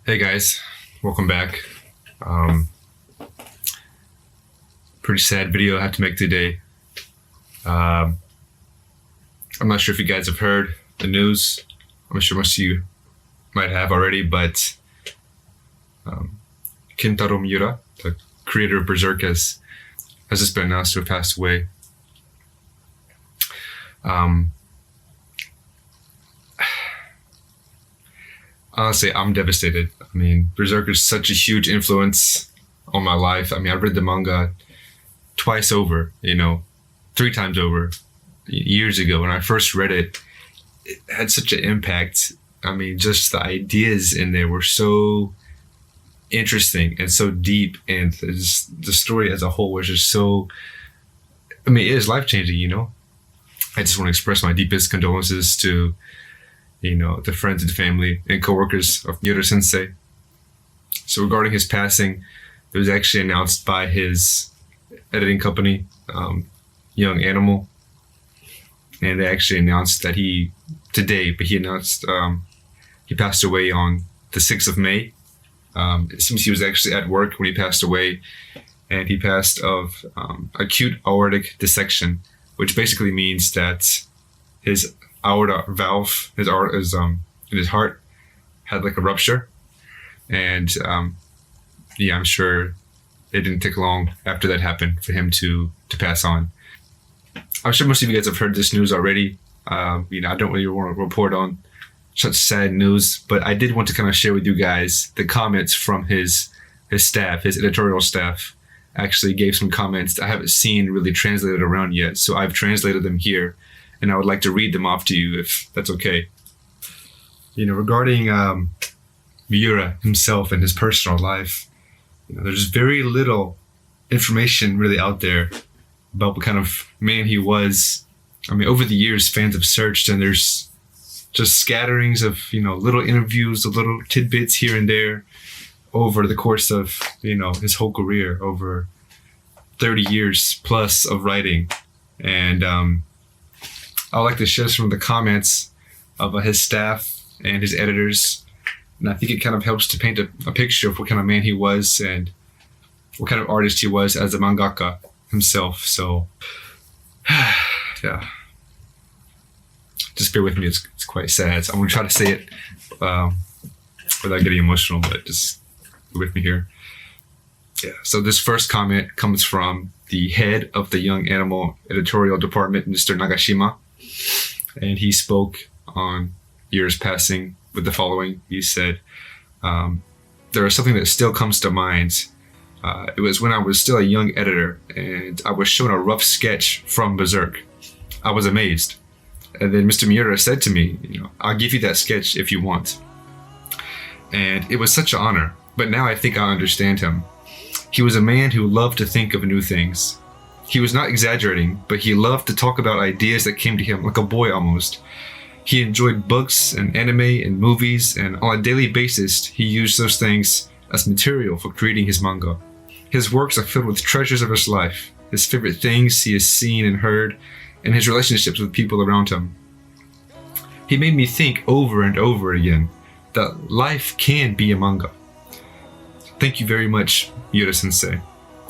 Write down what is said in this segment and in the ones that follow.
Hey guys, welcome back. Um, Pretty sad video I have to make today. Um, I'm not sure if you guys have heard the news. I'm sure most of you might have already, but Kentaro Miura, the creator of Berserk, has just been announced to have passed away. Honestly, I'm devastated. I mean, Berserk is such a huge influence on my life. I mean, I read the manga twice over, three times over years ago. When I first read it, it had such an impact. I mean, just the ideas in there were so interesting and so deep, and the story as a whole was just so. I mean, it is life changing. I just want to express my deepest condolences to, the friends and family and coworkers of Miura Sensei. So regarding his passing, it was actually announced by his editing company, Young Animal, and they actually announced that he announced he passed away on the 6th of May. It seems he was actually at work when he passed away, and he passed of acute aortic dissection, which basically means that his aorta valve, his in his heart, had like a rupture, and I'm sure it didn't take long after that happened for him to pass on. I'm sure most of you guys have heard this news already. I don't really want to report on such sad news, but I did want to kind of share with you guys the comments from his staff, his editorial staff. Actually gave some comments that I haven't seen really translated around yet, so I've translated them here, and I would like to read them off to you if that's okay. Regarding Miura himself and his personal life, there's very little information really out there about what kind of man he was. I mean, over the years, fans have searched, and there's just scatterings of, little interviews, little tidbits here and there over the course of, his whole career, over 30 years plus of writing. And I'd like to share some of the comments of his staff and his editors. And I think it kind of helps to paint a picture of what kind of man he was and what kind of artist he was as a mangaka himself. So, yeah. Just bear with me, it's quite sad. So I'm going to try to say it without getting emotional, but just bear with me here. Yeah, so this first comment comes from the head of the Young Animal editorial department, Mr. Nagashima. And he spoke on Miura's passing with the following. He said, there is something that still comes to mind. It was when I was still a young editor, and I was shown a rough sketch from Berserk. I was amazed. And then Mr. Miura said to me, I'll give you that sketch if you want. And it was such an honor, but now I think I understand him. He was a man who loved to think of new things. He was not exaggerating, but he loved to talk about ideas that came to him like a boy almost. He enjoyed books and anime and movies, and on a daily basis, he used those things as material for creating his manga. His works are filled with treasures of his life, his favorite things he has seen and heard, and his relationships with people around him. He made me think over and over again that life can be a manga. Thank you very much, Miura-sensei.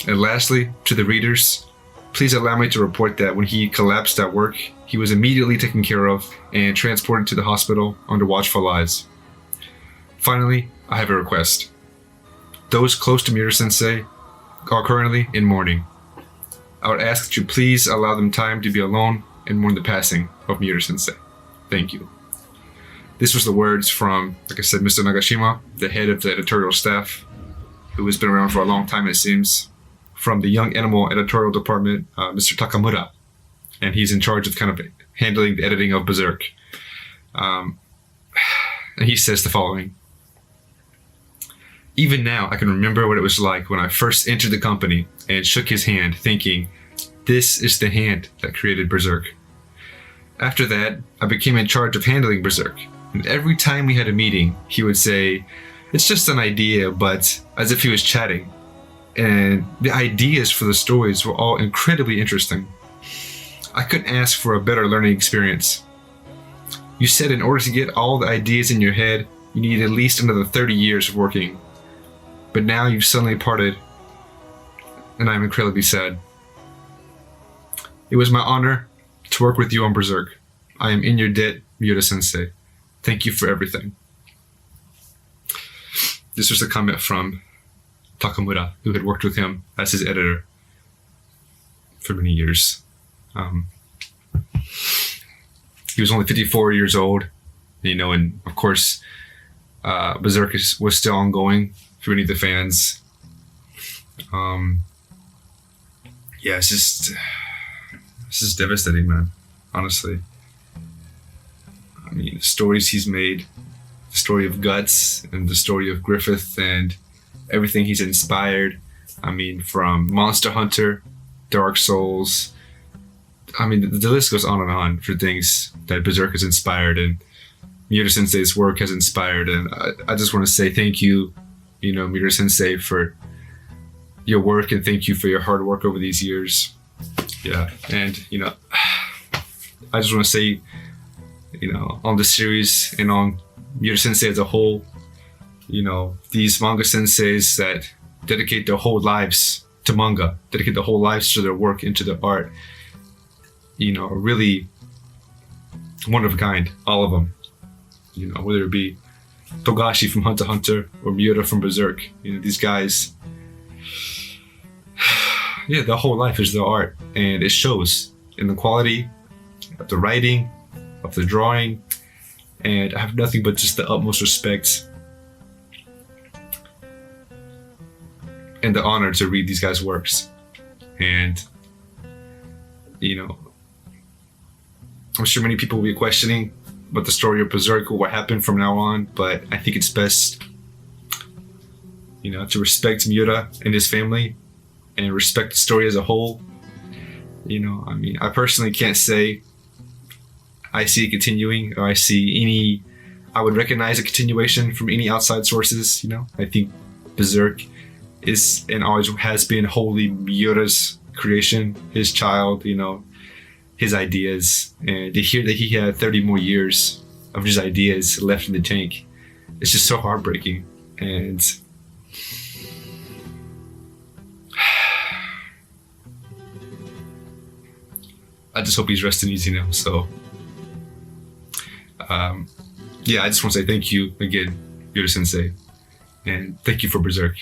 And lastly, to the readers, please allow me to report that when he collapsed at work, he was immediately taken care of and transported to the hospital under watchful eyes. Finally, I have a request. Those close to Miura-sensei are currently in mourning. I would ask that you please allow them time to be alone and mourn the passing of Miura-sensei. Thank you. This was the words from, like I said, Mr. Nagashima, the head of the editorial staff, who has been around for a long time, it seems, from the Young Animal editorial department, Mr. Takamura. And he's in charge of kind of handling the editing of Berserk. And he says the following. Even now, I can remember what it was like when I first entered the company and shook his hand, thinking, this is the hand that created Berserk. After that, I became in charge of handling Berserk. And every time we had a meeting, he would say, it's just an idea, but as if he was chatting. And the ideas for the stories were all incredibly interesting. I couldn't ask for a better learning experience. You said in order to get all the ideas in your head, you need at least another 30 years of working. But now you've suddenly parted, and I'm incredibly sad. It was my honor to work with you on Berserk. I am in your debt, Miura-sensei. Thank you for everything. This was a comment from Takamura, who had worked with him as his editor for many years. He was only 54 years old, and of course, Berserk was still ongoing for many of the fans. It's just devastating, man. Honestly, I mean, the stories he's made, the story of Guts and the story of Griffith and everything he's inspired. I mean, from Monster Hunter, Dark Souls. I mean, the list goes on and on for things that Berserk has inspired and Miura-sensei's work has inspired. And I just want to say thank you, Miura-sensei, for your work, and thank you for your hard work over these years. Yeah, and, I just want to say, on the series and on Miura-sensei as a whole, these manga senseis that dedicate their whole lives to manga, dedicate their whole lives to their work, into their art, are really one of a kind, all of them. Whether it be Togashi from Hunter x Hunter or Miura from Berserk, these guys, their whole life is their art, and it shows in the quality of the writing, of the drawing, and I have nothing but just the utmost respect and the honor to read these guys' works. And I'm sure many people will be questioning about the story of Berserk or what happened from now on, but I think it's best, to respect Miura and his family and respect the story as a whole. I personally can't say I see it continuing, or I would recognize a continuation from any outside sources. I think Berserk is and always has been wholly Miura's creation, his child, his ideas. And to hear that he had 30 more years of his ideas left in the tank, it's just so heartbreaking. And I just hope he's resting easy now. So I just want to say thank you again, Miura-sensei, and thank you for Berserk.